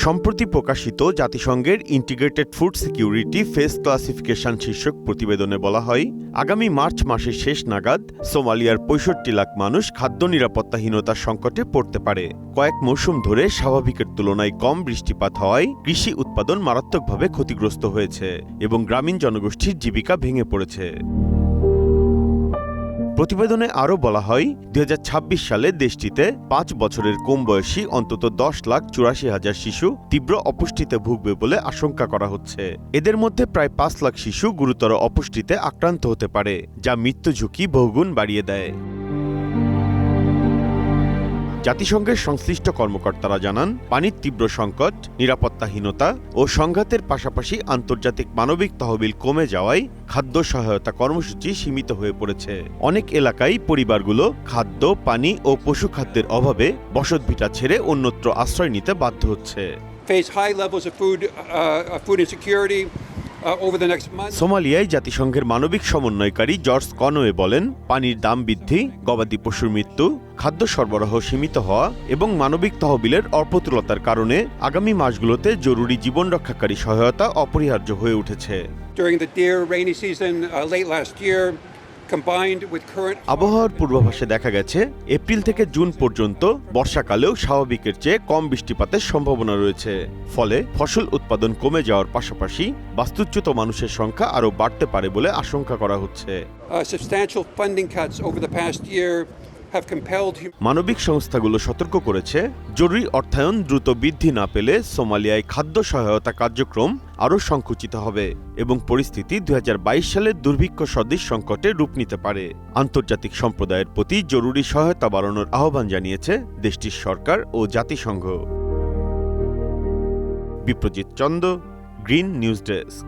সম্প্রতি প্রকাশিত জাতিসংঘের integrated food security face classification শীর্ষক প্রতিবেদনে বলা হয়, আগামী মার্চ মাসের শেষ নাগাদ সোমালিয়ার ৬৫ লাখ মানুষ খাদ্য নিরাপত্তাহীনতার সংকটে পড়তে পারে। কয়েক মৌসুম ধরে স্বাভাবিকের তুলনায় কম বৃষ্টিপাত হওয়ায় কৃষি উৎপাদন মারাত্মকভাবে ক্ষতিগ্রস্ত হয়েছে এবং গ্রামীণ জনগোষ্ঠীর জীবিকা ভেঙে পড়েছে। প্রতিবেদনে আরও বলা হয়, ২০২৬ সালে দেশটিতে ৫ বছরের কম বয়সী অন্তত ১০,৮৪,০০০ শিশু তীব্র অপুষ্টিতে ভুগবে বলে আশঙ্কা করা হচ্ছে। এদের মধ্যে প্রায় ৫ লাখ শিশু গুরুতর অপুষ্টিতে আক্রান্ত হতে পারে, যা মৃত্যু ঝুঁকি বহুগুণ বাড়িয়ে দেয়। জাতিসংঘের সংশ্লিষ্ট কর্মকর্তারা জানান, পানির তীব্র সংকট, নিরাপত্তাহীনতা ও সংঘাতের পাশাপাশি আন্তর্জাতিক মানবিক তহবিল কমে যাওয়ায় খাদ্য সহায়তা কর্মসূচি সীমিত হয়ে পড়েছে। অনেক এলাকায় পরিবারগুলো খাদ্য, পানি ও পশুখাদ্যের অভাবে বসতভিটা ছেড়ে অন্যত্র আশ্রয় নিতে বাধ্য হচ্ছে। সোমালিয়ায় জাতিসংঘের মানবিক সমন্বয়কারী জর্জ কনওয়ে বলেন, পানির দাম বৃদ্ধি, গবাদি পশুর মৃত্যু, খাদ্য সরবরাহ সীমিত হওয়া এবং মানবিক তহবিলের অপ্রতুলতার কারণে আগামী মাসগুলোতে জরুরি জীবন রক্ষাকারী সহায়তা অপরিহার্য হয়ে উঠেছে। আবহাওয়ার পূর্বাভাসে দেখা গেছে, এপ্রিল থেকে জুন পর্যন্ত বর্ষাকালেও স্বাভাবিকের চেয়ে কম বৃষ্টিপাতের সম্ভাবনা রয়েছে। ফলে ফসল উৎপাদন কমে যাওয়ার পাশাপাশি বাস্তুচ্যুত মানুষের সংখ্যা আরও বাড়তে পারে বলে আশঙ্কা করা হচ্ছে। মানবিক সংস্থাগুলো সতর্ক করেছে, জরুরি অর্থায়ন দ্রুত বৃদ্ধি না পেলে সোমালিয়ায় খাদ্য সহায়তা কার্যক্রম আরও সংকুচিত হবে এবং পরিস্থিতি ২০২২ সালের দুর্ভিক্ষ সদৃশ সংকটে রূপ নিতে পারে। আন্তর্জাতিক সম্প্রদায়ের প্রতি জরুরি সহায়তা বাড়ানোর আহ্বান জানিয়েছে দেশটির সরকার ও জাতিসংঘ। Biprajit Chanda, green news desk.